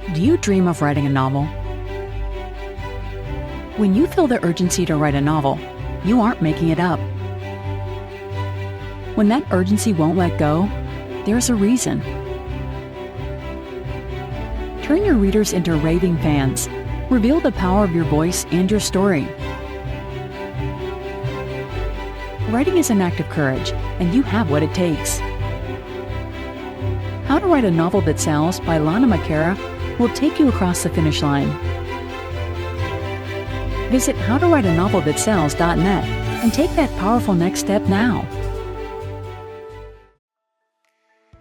Do you dream of writing a novel? When you feel the urgency to write a novel, you aren't making it up. When that urgency won't let go, there's a reason. Turn your readers into raving fans. Reveal the power of your voice and your story. Writing is an act of courage, and you have what it takes. How to Write a Novel That Sells by Lana McAra will take you across the finish line. Visit howtowriteanovelthatsells.net and take that powerful next step now.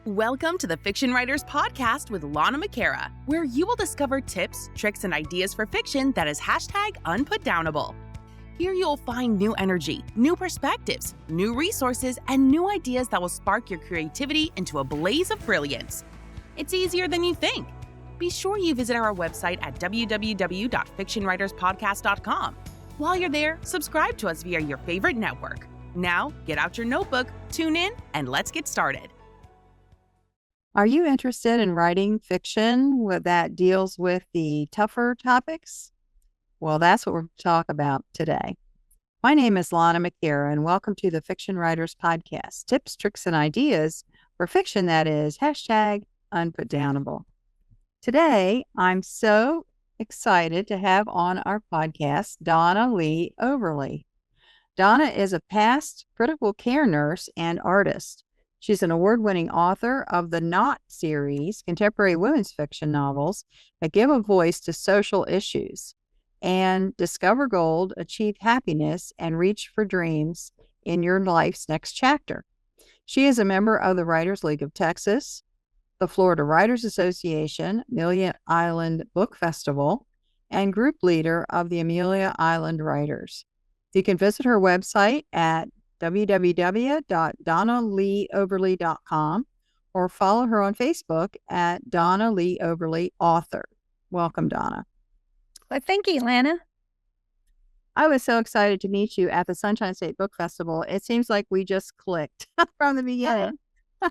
Welcome to the Fiction Writers Podcast with Lana McAra, where you will discover tips, tricks, and ideas for fiction that is #unputdownable. Here you'll find new energy, new perspectives, new resources, and new ideas that will spark your creativity into a blaze of brilliance. It's easier than you think. Be sure you visit our website at www.fictionwriterspodcast.com. While you're there, subscribe to us via your favorite network. Now, get out your notebook, tune in, and let's get started. Are you interested in writing fiction that deals with the tougher topics? Well, that's what we're going to talk about today. My name is Lana McAra, and welcome to the Fiction Writers Podcast, tips, tricks, and ideas for fiction that is #unputdownable. Today, I'm so excited to have on our podcast DonnaLee Overly. Donna is a past critical care nurse and artist. She's an award-winning author of the Not series, contemporary women's fiction novels that give a voice to social issues, and Discover Gold, Achieve Happiness, and Reach for Dreams in Your Life's Next Chapter. She is a member of the Writers League of Texas, the Florida Writers Association, Amelia Island Book Festival, and group leader of the Amelia Island Writers. You can visit her website at www.DonnaLeeOverly.com or follow her on Facebook at DonnaLee Overly Author. Welcome, Donna. Well, thank you, Lana. I was so excited to meet you at the Sunshine State Book Festival. It seems like we just clicked from the beginning.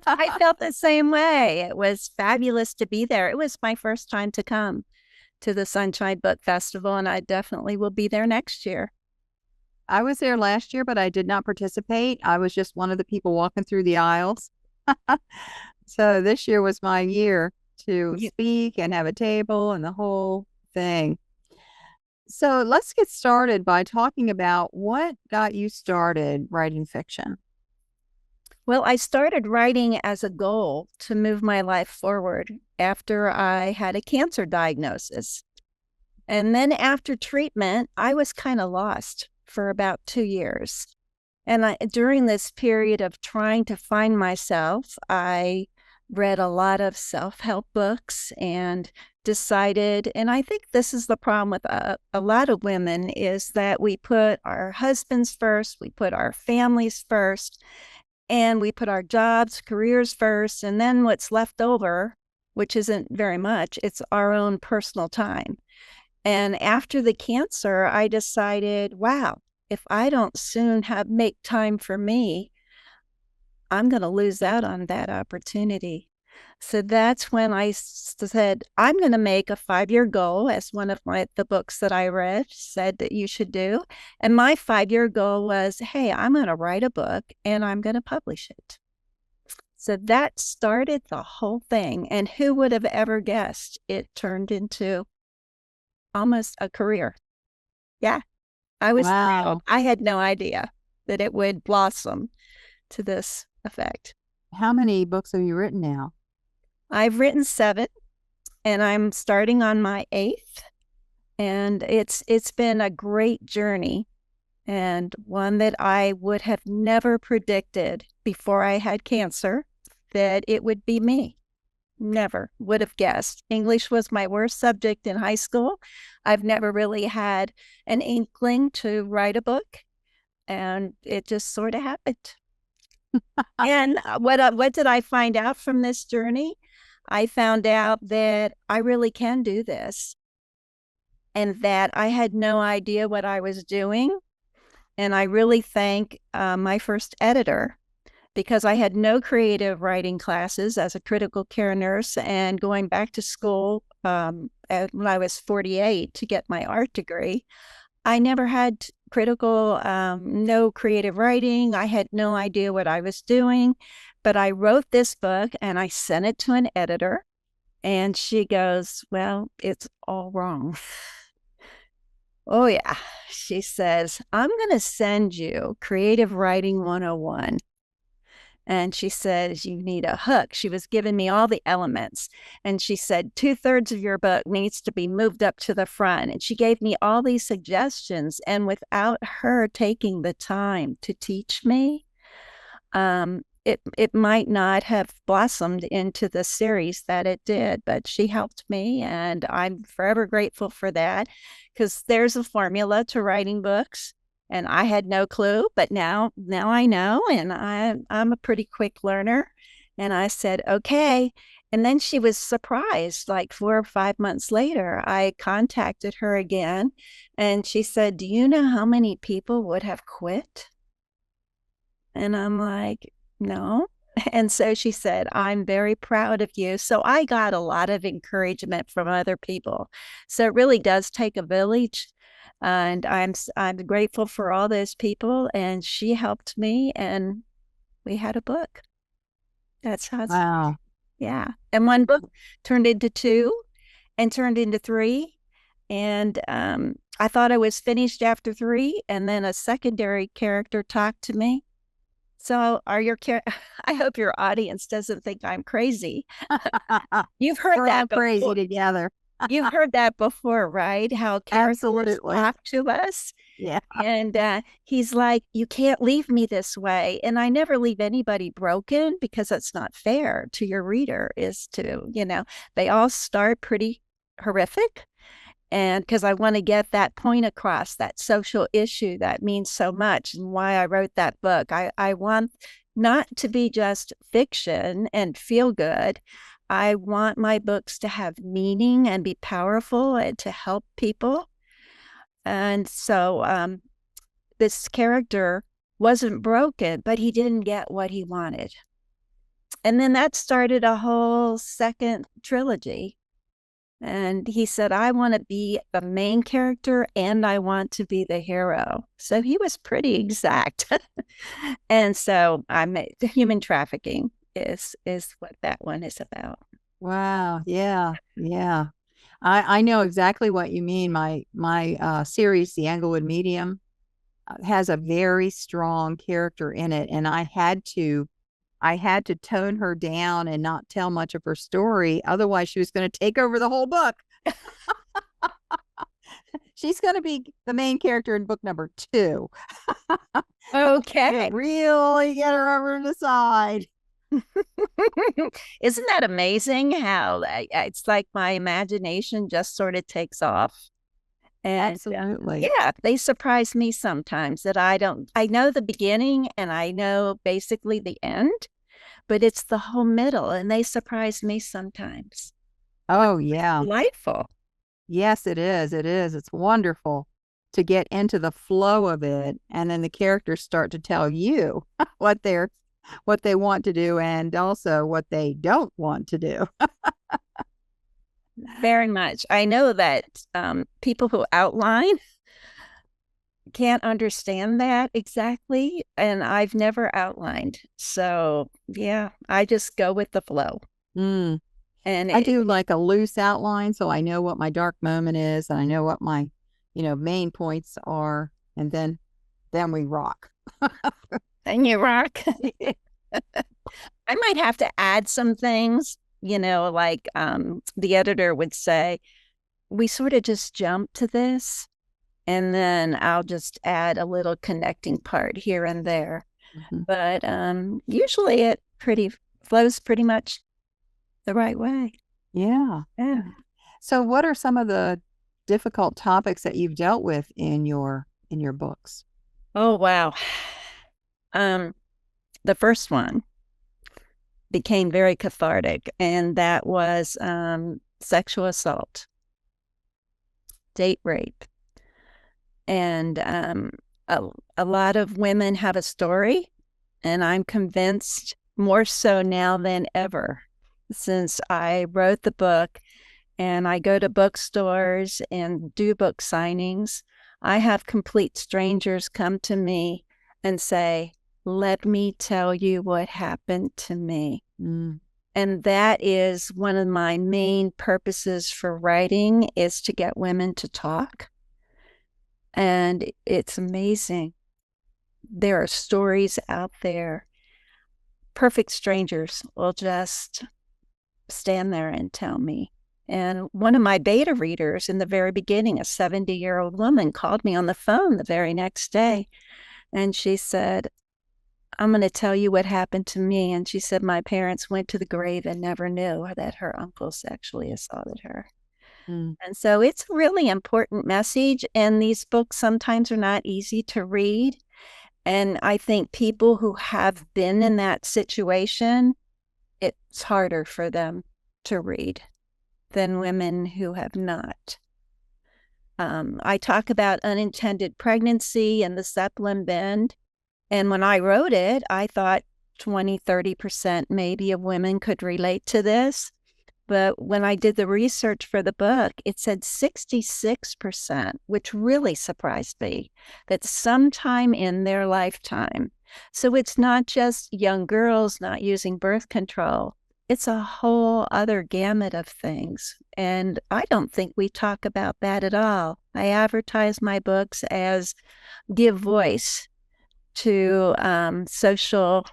I felt the same way. It was fabulous to be there. It was my first time to come to the Sunshine Book Festival, and I definitely will be there next year. I was there last year, but I did not participate. I was just one of the people walking through the aisles. So this year was my year to speak and have a table and the whole thing. So let's get started by talking about what got you started writing fiction. Well, I started writing as a goal to move my life forward after I had a cancer diagnosis. And then after treatment, I was kind of lost for about 2 years. And during this period of trying to find myself, I read a lot of self-help books and decided, and I think this is the problem with a lot of women, is that we put our husbands first, we put our families first, and we put our jobs, careers first, and then what's left over, which isn't very much, it's our own personal time. And after the cancer, I decided, wow, if I don't soon make time for me, I'm going to lose out on that opportunity. So that's when I said, I'm going to make a 5-year goal, as one of the books that I read said that you should do. And my 5-year goal was, hey, I'm going to write a book and I'm going to publish it. So that started the whole thing. And who would have ever guessed it turned into almost a career? Yeah, I was thrilled. I had no idea that it would blossom to this effect. How many books have you written now? I've written 7, and I'm starting on my 8th, and it's been a great journey, and one that I would have never predicted before I had cancer that it would be me. Never would have guessed. English was my worst subject in high school. I've never really had an inkling to write a book, and it just sort of happened. And what did I find out from this journey? I found out that I really can do this, and that I had no idea what I was doing. And I really thank my first editor because I had no creative writing classes as a critical care nurse, and going back to school when I was 48 to get my art degree. I never had no creative writing. I had no idea what I was doing, but I wrote this book and I sent it to an editor, and she goes, "Well, it's all wrong." Oh, yeah. She says, "I'm going to send you Creative Writing 101." And she says, "You need a hook." She was giving me all the elements. And she said, 2/3 of your book needs to be moved up to the front. And she gave me all these suggestions. And without her taking the time to teach me, it might not have blossomed into the series that it did, but she helped me. And I'm forever grateful for that, because there's a formula to writing books. And I had no clue, but now I know, and I'm a pretty quick learner. And I said, okay. And then she was surprised, like 4 or 5 months later, I contacted her again, and she said, "Do you know how many people would have quit?" And I'm like, "No." And so she said, "I'm very proud of you." So I got a lot of encouragement from other people. So it really does take a village. And I'm grateful for all those people, and she helped me, and we had a book. That's how. Wow. Yeah. And one book turned into 2 and turned into 3. And I thought I was finished after 3, and then a secondary character talked to me. So I hope your audience doesn't think I'm crazy. You've heard We're that all crazy together. You've heard that before, right? How characters Absolutely. talk to us. Yeah. And he's like, "You can't leave me this way." And I never leave anybody broken, because that's not fair to your reader, is to, they all start pretty horrific. And because I want to get that point across, that social issue that means so much, and why I wrote that book. I want not to be just fiction and feel good. I want my books to have meaning and be powerful and to help people. And so this character wasn't broken, but he didn't get what he wanted. And then that started a whole second trilogy. And he said, "I want to be the main character and I want to be the hero." So he was pretty exact. And so the human trafficking is what that one is about. Wow. Yeah. Yeah. I know exactly what you mean. My series, The Englewood Medium, has a very strong character in it, and I had to tone her down and not tell much of her story. Otherwise, she was going to take over the whole book. She's going to be the main character in book number 2. Okay. Really get her over to the side. Isn't that amazing how it's like my imagination just sort of takes off? And Absolutely. yeah, they surprise me sometimes that I know the beginning and I know basically the end, but it's the whole middle, and they surprise me sometimes. Oh, yeah. Delightful. Yes, it is. It is. It's wonderful to get into the flow of it, and then the characters start to tell you what they want to do, and also what they don't want to do. Very much. I know that people who outline can't understand that exactly, and I've never outlined. So yeah, I just go with the flow. Mm. And I do like a loose outline, so I know what my dark moment is, and I know what my, main points are, and then we rock. And you rock. I might have to add some things, like the editor would say, "We sort of just jump to this, and then I'll just add a little connecting part here and there." Mm-hmm. But usually it flows pretty much the right way. Yeah. Yeah. So what are some of the difficult topics that you've dealt with in your books? Oh, wow. The first one became very cathartic, and that was sexual assault, date rape. And a lot of women have a story, And I'm convinced more so now than ever since I wrote the book and I go to bookstores and do book signings. I have complete strangers come to me and say, let me tell you what happened to me. Mm. And that is one of my main purposes for writing, is to get women to talk. And it's amazing. There are stories out there. Perfect strangers will just stand there and tell me. And one of my beta readers in the very beginning, a 70-year-old woman, called me on the phone the very next day. And she said, I'm going to tell you what happened to me. And she said, my parents went to the grave and never knew that her uncle sexually assaulted her. Mm. And so it's a really important message. And these books sometimes are not easy to read. And I think people who have been in that situation, it's harder for them to read than women who have not. I talk about unintended pregnancy and the Zeppelin bend. And when I wrote it, I thought 20-30% maybe of women could relate to this. But when I did the research for the book, it said 66%, which really surprised me, that sometime in their lifetime. So it's not just young girls not using birth control. It's a whole other gamut of things. And I don't think we talk about that at all. I advertise my books as give voice to social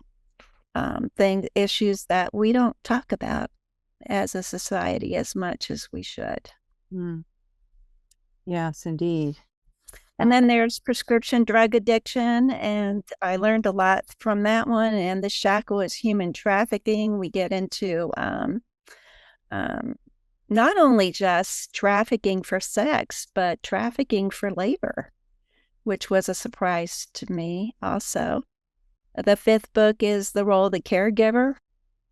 issues that we don't talk about as a society as much as we should. Mm. Yes, indeed. And then there's prescription drug addiction, and I learned a lot from that one. And the shackle is human trafficking. We get into not only just trafficking for sex, but trafficking for labor, which was a surprise to me also. The fifth book is the role of the caregiver,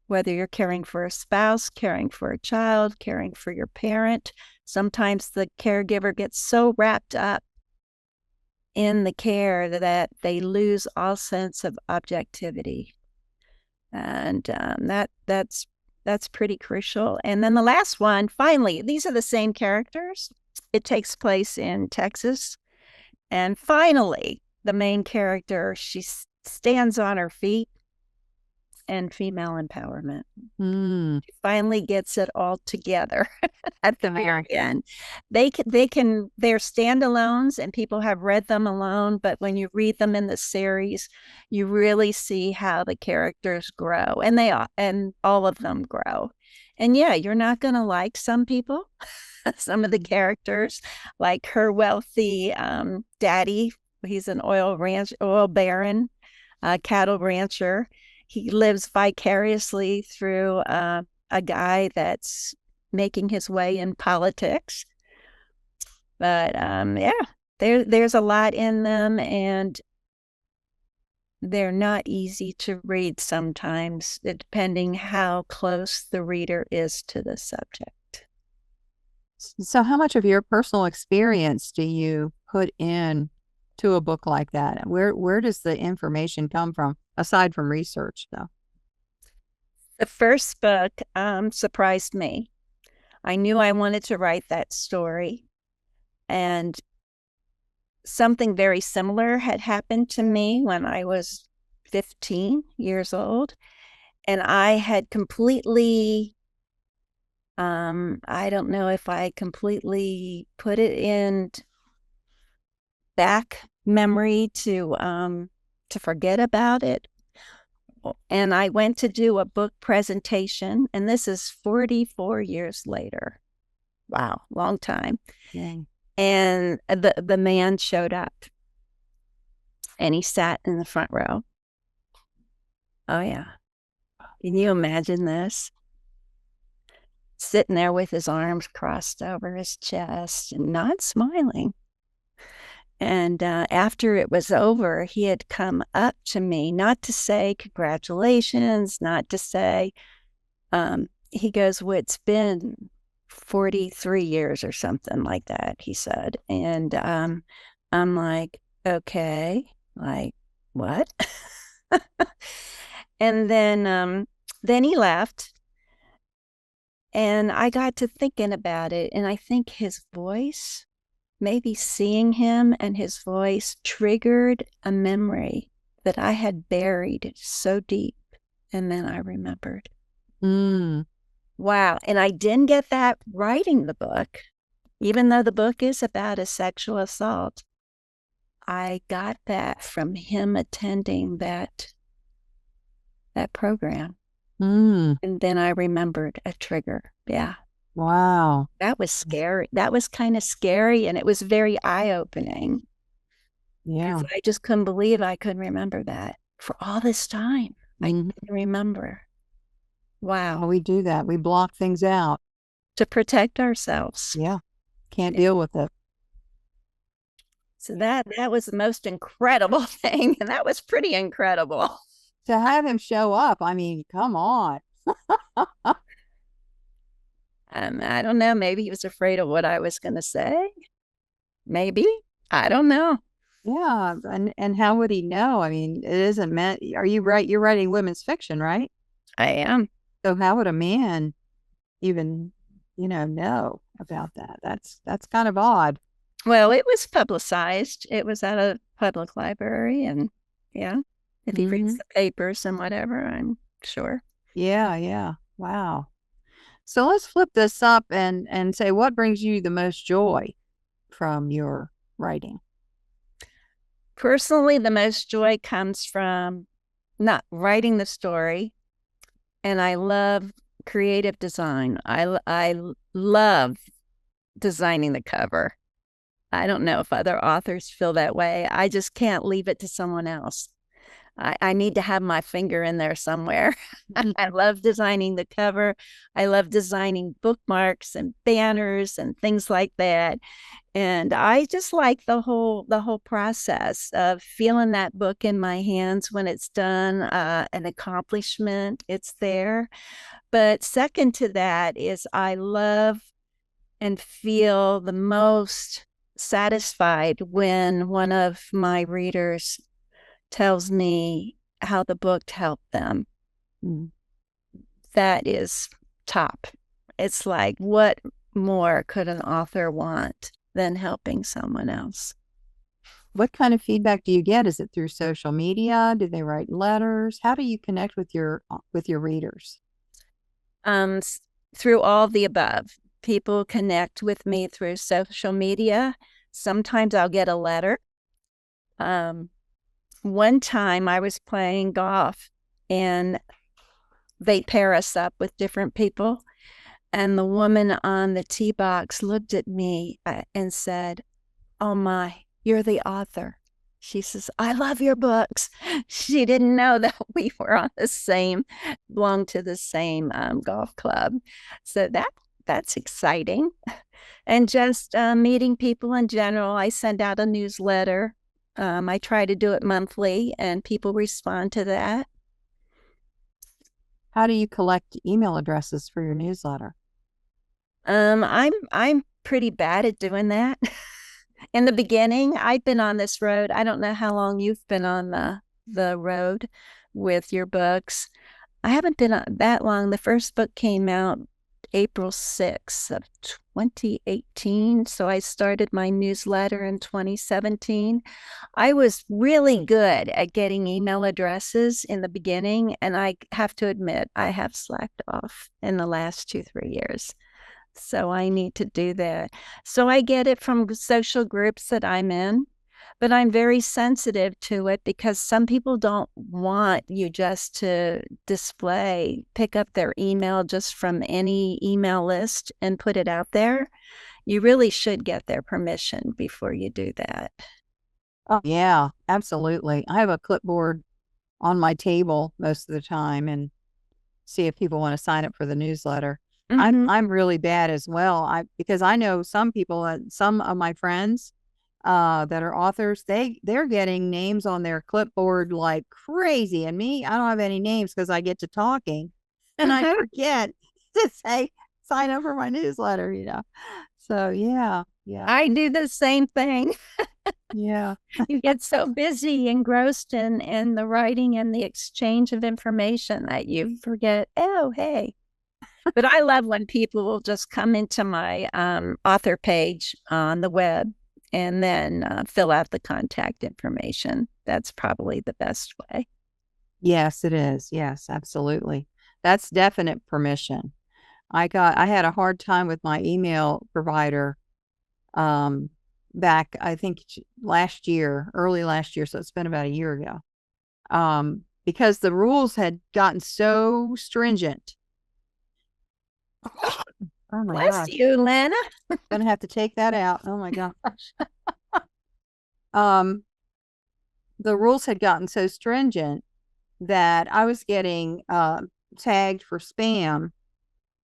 whether you're caring for a spouse, caring for a child, caring for your parent. Sometimes the caregiver gets so wrapped up in the care that they lose all sense of objectivity. And that's pretty crucial. And then the last one, finally, these are the same characters. It takes place in Texas. And finally, the main character, she stands on her feet, and female empowerment. Mm. She finally gets it all together at the very end. They're standalones and people have read them alone, but when you read them in the series, you really see how the characters grow, and all of them grow. And yeah, you're not going to like some people, some of the characters, like her wealthy daddy. He's an oil baron, cattle rancher. He lives vicariously through a guy that's making his way in politics. But yeah, there's a lot in them, and they're not easy to read sometimes, depending how close the reader is to the subject. So how much of your personal experience do you put in to a book like that? Where does the information come from, aside from research, though? The first book surprised me. I knew I wanted to write that story, and something very similar had happened to me when I was 15 years old, and I had completely, I don't know if I completely put it in back memory to forget about it. And I went to do a book presentation, and this is 44 years later. Wow, long time. Dang. And the man showed up, and he sat in the front row. Oh yeah. Can you imagine this? Sitting there with his arms crossed over his chest and not smiling. And after it was over, he had come up to me, not to say congratulations, not to say, he goes, well, it's been 43 years or something like that, he said. And I'm like, okay, like what? And then he left, and I got to thinking about it, and I think his voice, maybe seeing him and his voice triggered a memory that I had buried so deep. And then I remembered. Wow. And I didn't get that writing the book, even though the book is about a sexual assault. I got that from him attending that program. And then I remembered a trigger. Yeah. Wow. That was scary. That was kind of scary, and it was very eye-opening. Yeah. I just couldn't believe I couldn't remember that for all this time. I didn't remember. Wow. Well, we do that. We block things out. To protect ourselves. Yeah. Can't deal with it. So that was the most incredible thing. And that was pretty incredible. To have him show up, I mean, come on. I don't know. Maybe he was afraid of what I was going to say. Maybe. I don't know. Yeah. And how would he know? I mean, it isn't meant. Are you right? You're writing women's fiction, right? I am. So how would a man even, know about that? That's kind of odd. Well, it was publicized. It was at a public library, and yeah, if he reads the papers and whatever, I'm sure. Yeah, yeah. Wow. So let's flip this up and say, what brings you the most joy from your writing? Personally, the most joy comes from not writing the story, and I love creative design. I love designing the cover. I don't know if other authors feel that way. I just can't leave it to someone else. I need to have my finger in there somewhere. I love designing the cover. I love designing bookmarks and banners and things like that. And I just like the whole process of feeling that book in my hands when it's done, an accomplishment. It's there. But second to that is I love and feel the most satisfied when one of my readers tells me how the book helped them. That is top. It's like, what more could an author want than helping someone else? What kind of feedback do you get? Is it through social media? Do they write letters? How do you connect with your readers? Through all the above. People connect with me through social media. Sometimes I'll get a letter. One time I was playing golf, and they pair us up with different people. And the woman on the tee box looked at me and said, "Oh my, you're the author." She says, "I love your books." She didn't know that we were belonged to the same golf club. So that's exciting. And just meeting people in general. I send out a newsletter. I try to do it monthly, and people respond to that. How do you collect email addresses for your newsletter? I'm pretty bad at doing that. In the beginning, I've been on this road. I don't know how long you've been on the road with your books. I haven't been on that long. The first book came out April 6th of 2018. So I started my newsletter in 2017. I was really good at getting email addresses in the beginning, and I have to admit, I have slacked off in the last 2-3 years. So I need to do that. So I get it from social groups that I'm in, but I'm very sensitive to it because some people don't want you just to pick up their email just from any email list and put it out there. You really should get their permission before you do that. Oh, yeah, absolutely. I have a clipboard on my table most of the time and see if people want to sign up for the newsletter. I'm really bad as well. Because I know some people, some of my friends that are authors, they're getting names on their clipboard like crazy. And me, I don't have any names because I get to talking and I forget to say sign up for my newsletter, So yeah. I do the same thing. Yeah. You get so busy, engrossed in the writing and the exchange of information that you forget, oh, hey. But I love when people will just come into my author page on the web and then fill out the contact information. That's probably the best way. Yes, it is. Yes, absolutely. That's definite permission. I had a hard time with my email provider back, I think early last year. So it's been about a year ago. Because the rules had gotten so stringent. Oh my Bless gosh. you, Lana. Gonna have to take that out. Oh my gosh. The rules had gotten so stringent that I was getting tagged for spam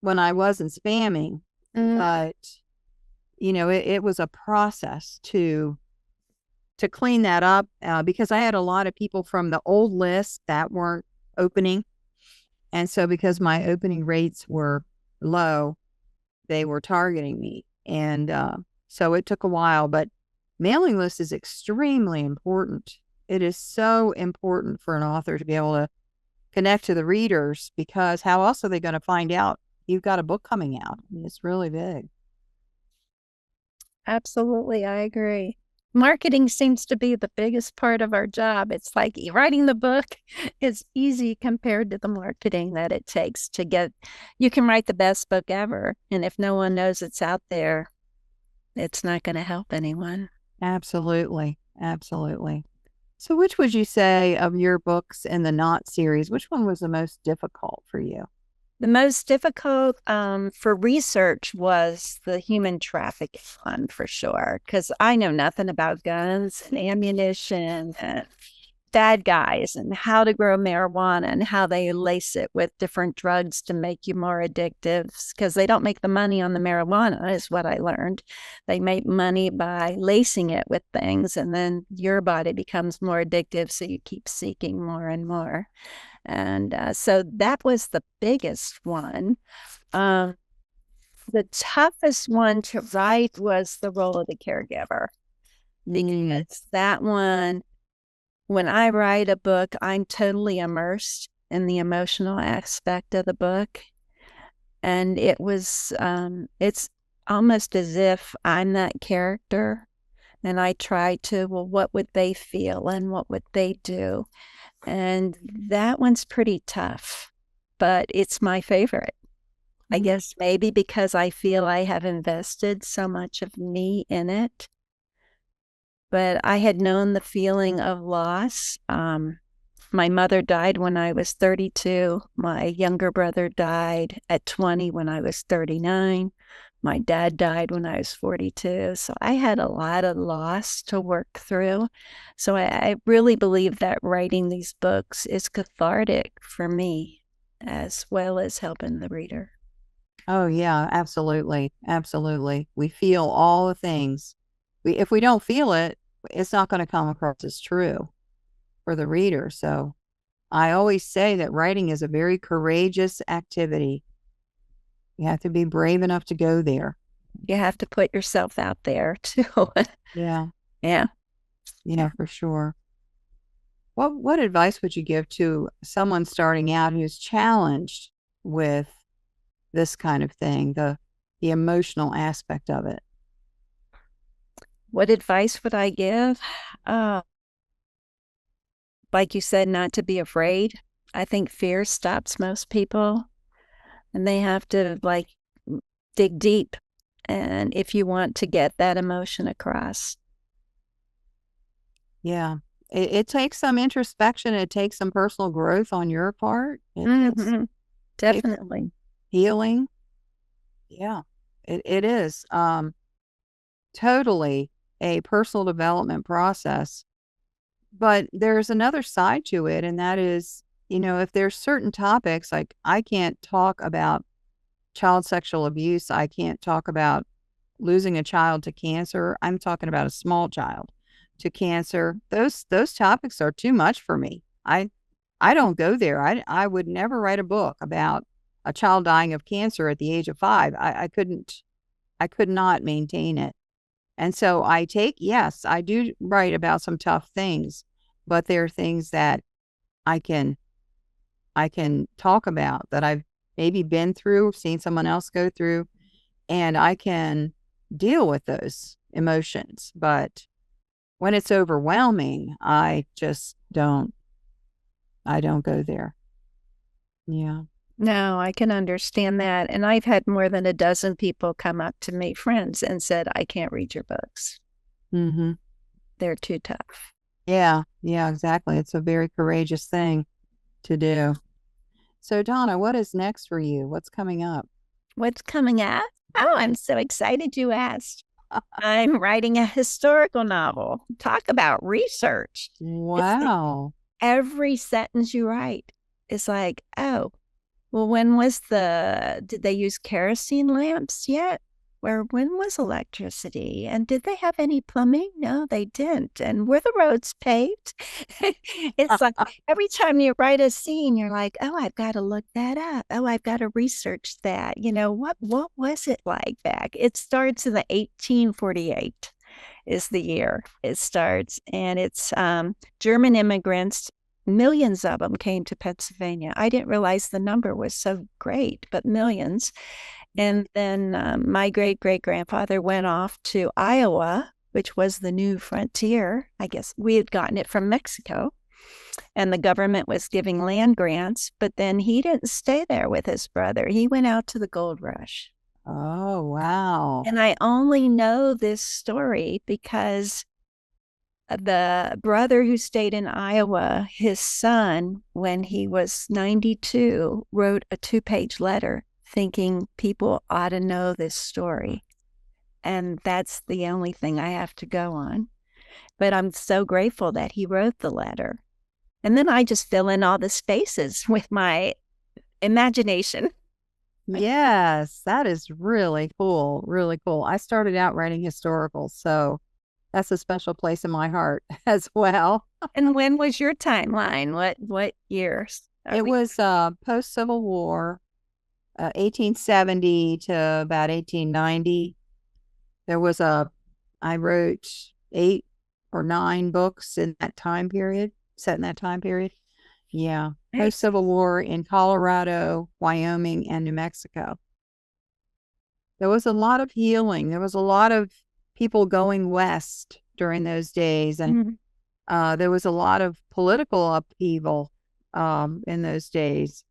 when I wasn't spamming. But it was a process to clean that up because I had a lot of people from the old list that weren't opening. And so because my opening rates were low, they were targeting me. And so it took a while, but mailing list is extremely important. It is so important for an author to be able to connect to the readers, because how else are they going to find out you've got a book coming out? I mean, it's really big. Absolutely, I agree. Marketing seems to be the biggest part of our job. It's like writing the book is easy compared to the marketing that it takes to get. You can write the best book ever, and if no one knows it's out there, it's not going to help anyone. Absolutely. Absolutely. So which would you say of your books in the Not series, which one was the most difficult for you? The most difficult for research was the human trafficking one, for sure, because I know nothing about guns and ammunition and bad guys and how to grow marijuana and how they lace it with different drugs to make you more addictive, because they don't make the money on the marijuana, is what I learned. They make money by lacing it with things, and then your body becomes more addictive, so you keep seeking more and more. And so that was the biggest one. The toughest one to write was the role of the caregiver. Because that one, when I write a book, I'm totally immersed in the emotional aspect of the book. And it's almost as if I'm that character. And I try to, well, what would they feel and what would they do? And that one's pretty tough, but it's my favorite. I guess maybe because I feel I have invested so much of me in it. But I had known the feeling of loss. My mother died when I was 32. My younger brother died at 20 when I was 39. My dad died when I was 42. So I had a lot of loss to work through. So I really believe that writing these books is cathartic for me, as well as helping the reader. Oh, yeah, absolutely. Absolutely. We feel all the things. If we don't feel it, it's not going to come across as true for the reader. So I always say that writing is a very courageous activity. You have to be brave enough to go there. You have to put yourself out there too. Yeah. Yeah. Yeah, for sure. What advice would you give to someone starting out who's challenged with this kind of thing, the emotional aspect of it? What advice would I give? Like you said, not to be afraid. I think fear stops most people, and they have to dig deep. And if you want to get that emotion across. Yeah. It takes some introspection. It takes some personal growth on your part. Definitely. Healing. Yeah, it is totally a personal development process. But there's another side to it, and that is, if there's certain topics, like I can't talk about child sexual abuse. I can't talk about losing a child to cancer. I'm talking about a small child to cancer. Those topics are too much for me. I don't go there. I would never write a book about a child dying of cancer at the age of 5. I could not maintain it. And so yes, I do write about some tough things, but there are things that I can talk about that I've maybe been through, seen someone else go through, and I can deal with those emotions. But when it's overwhelming, I don't go there. Yeah. No, I can understand that. And I've had more than a dozen people come up to me, friends, and said, I can't read your books. Mm-hmm. They're too tough. Yeah, exactly. It's a very courageous thing to do. So, Donna, what is next for you? What's coming up? What's coming up? Oh, I'm so excited you asked. I'm writing a historical novel. Talk about research. Wow. Every sentence you write is like, oh, well, did they use kerosene lamps yet? When was electricity? And did they have any plumbing? No, they didn't. And were the roads paved? It's like every time you write a scene, you're like, oh, I've got to look that up. Oh, I've got to research that. What was it like back? It starts in the 1848 is the year it starts. And it's German immigrants. Millions of them came to Pennsylvania. I didn't realize the number was so great, but millions. And then my great-great-grandfather went off to Iowa, which was the new frontier. I guess we had gotten it from Mexico, and the government was giving land grants, but then he didn't stay there with his brother. He went out to the gold rush. Oh, wow. And I only know this story because the brother who stayed in Iowa, his son, when he was 92, wrote a 2-page letter thinking people ought to know this story. And that's the only thing I have to go on. But I'm so grateful that he wrote the letter. And then I just fill in all the spaces with my imagination. Yes, that is really cool. Really cool. I started out writing historical, so that's a special place in my heart as well. And when was your timeline? What years? It was post-Civil War, 1870 to about 1890. I wrote 8 or 9 books in that time period, set in that time period. Yeah. Nice. Post-Civil War in Colorado, Wyoming, and New Mexico. There was a lot of healing. There was a lot of people going west during those days. And there was a lot of political upheaval in those days.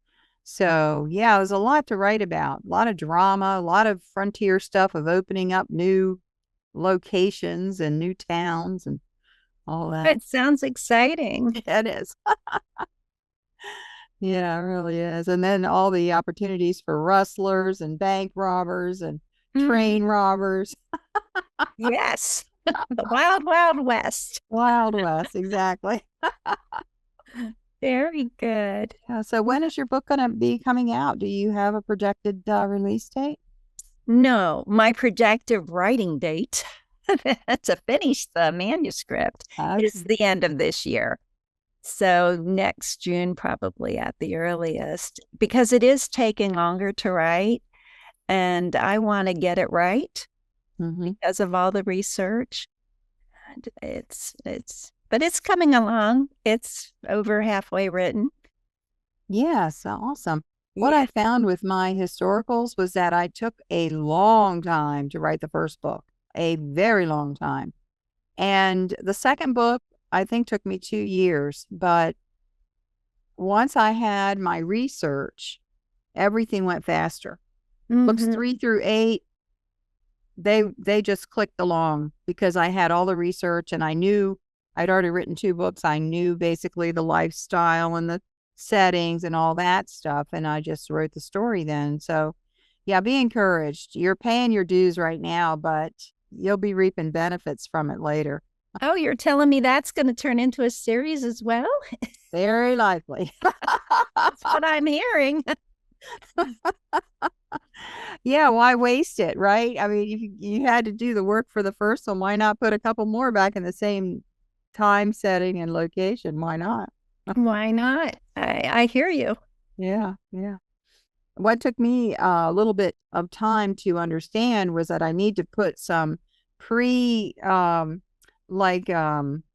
So, yeah, there's a lot to write about, a lot of drama, a lot of frontier stuff of opening up new locations and new towns and all that. It sounds exciting. It is. Yeah, it really is. And then all the opportunities for rustlers and bank robbers and train robbers. Yes. The wild, wild west. Wild West, exactly. Very good. Yeah, so when is your book going to be coming out? Do you have a projected release date? No, my projected writing date to finish the manuscript is the end of this year. So next June, probably at the earliest, because it is taking longer to write and I want to get it right because of all the research. And but it's coming along. It's over halfway written. Yes, awesome. What I found with my historicals was that I took a long time to write the first book, a very long time. And the second book, I think, took me 2 years. But once I had my research, everything went faster. Books 3 through 8, they just clicked along because I had all the research and I knew I'd already written 2 books. I knew basically the lifestyle and the settings and all that stuff. And I just wrote the story then. So yeah, be encouraged. You're paying your dues right now, but you'll be reaping benefits from it later. Oh, you're telling me that's going to turn into a series as well? Very likely. That's what I'm hearing. Yeah, why waste it, right? I mean, if you had to do the work for the first one, why not put a couple more back in the same time, setting, and location? Why not? Why not? I hear you. Yeah. What took me a little bit of time to understand was that I need to put some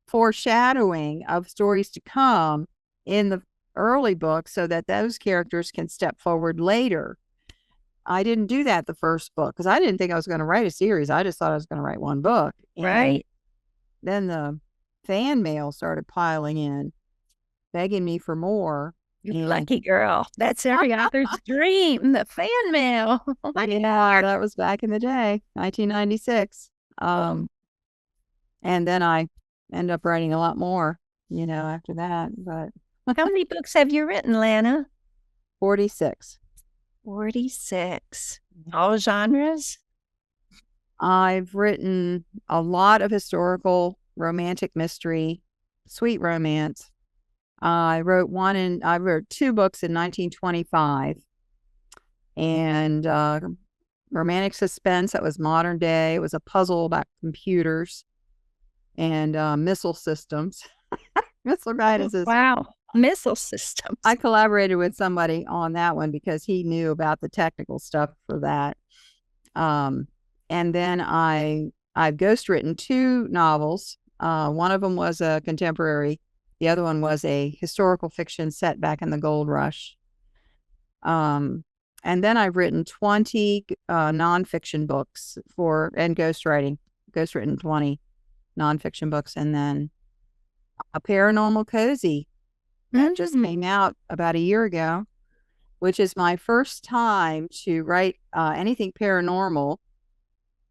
foreshadowing of stories to come in the early book so that those characters can step forward later. I didn't do that the first book because I didn't think I was going to write a series. I just thought I was going to write one book. And Right. then the fan mail started piling in, begging me for more. You lucky girl. That's every author's dream, the fan mail. Yeah, that was back in the day, 1996. And then I ended up writing a lot more, after that. But How many books have you written, Lana? 46. 46. All genres? I've written a lot of historical, romantic mystery, sweet romance. I wrote two books in 1925, and romantic suspense that was modern day. It was a puzzle about computers and missile systems, missile guidance. Wow, missile systems. I collaborated with somebody on that one because he knew about the technical stuff for that. And then I've ghostwritten 2 novels. One of them was a contemporary. The other one was a historical fiction set back in the gold rush. And then I've written 20 nonfiction books and ghostwritten 20 nonfiction books, and then a paranormal cozy that just came out about a year ago, which is my first time to write anything paranormal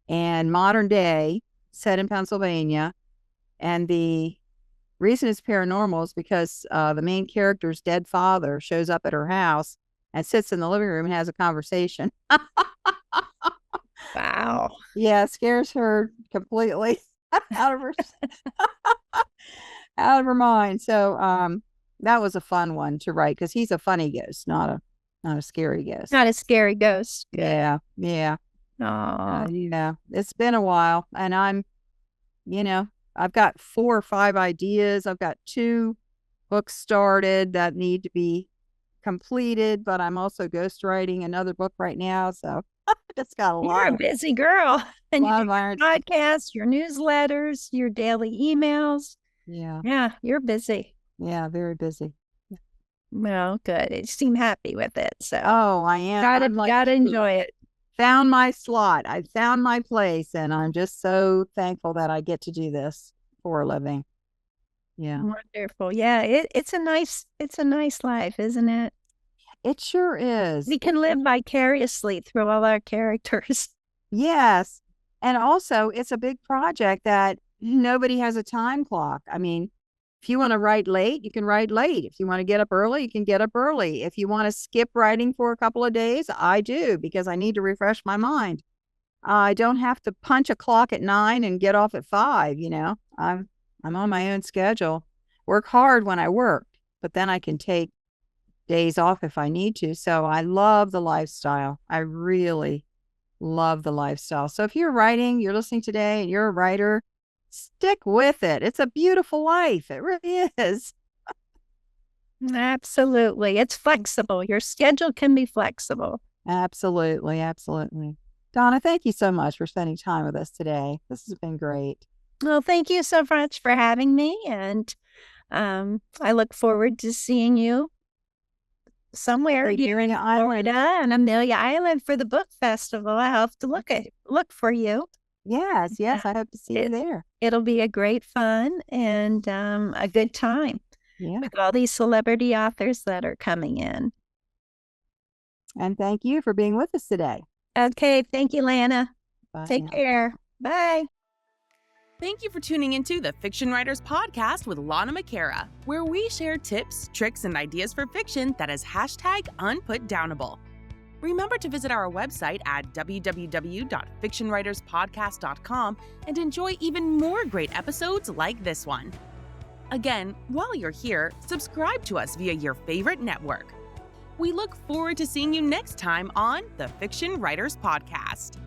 and modern day set in Pennsylvania. And the reason it's paranormal is because the main character's dead father shows up at her house and sits in the living room and has a conversation. Wow. Yeah, it scares her completely out of her mind. So that was a fun one to write because he's a funny ghost, not a scary ghost. Not a scary ghost. Yeah. Oh. It's been a while, and I've got 4 or 5 ideas. I've got 2 books started that need to be completed, but I'm also ghostwriting another book right now. So it's got a lot. You're a busy girl. And lot your of irons. podcasts, your newsletters, your daily emails. Yeah. Yeah, you're busy. Yeah, very busy. Well, good. You seem happy with it. So I am. Gotta enjoy it. Found my slot. I found my place, and I'm just so thankful that I get to do this for a living. Yeah. Wonderful. Yeah, it's a nice life, isn't it? It sure is. We can live vicariously through all our characters. Yes. And also, it's a big project that nobody has a time clock. I mean, if you want to write late, you can write late. If you want to get up early, you can get up early. If you want to skip writing for a couple of days, I do, because I need to refresh my mind. I don't have to punch a clock at 9 and get off at 5. I'm on my own schedule. Work hard when I work, but then I can take days off if I need to. So I love the lifestyle. I really love the lifestyle. So if you're writing, you're listening today, and you're a writer, stick with it. It's a beautiful life. It really is. Absolutely. It's flexible. Your schedule can be flexible. Absolutely. Absolutely. Donna, thank you so much for spending time with us today. This has been great. Well, thank you so much for having me. And I look forward to seeing you somewhere here in Florida and Amelia Island for the book festival. I have to look for you. Yes. I hope to see you there. It'll be a great fun and a good time with all these celebrity authors that are coming in. And thank you for being with us today. Okay. Thank you, Lana. Bye Take now. care. Bye. Thank you for tuning into the Fiction Writers Podcast with Lana McAra, where we share tips, tricks, and ideas for fiction that is #unputdownable. Remember to visit our website at www.fictionwriterspodcast.com and enjoy even more great episodes like this one. Again, while you're here, subscribe to us via your favorite network. We look forward to seeing you next time on the Fiction Writers Podcast.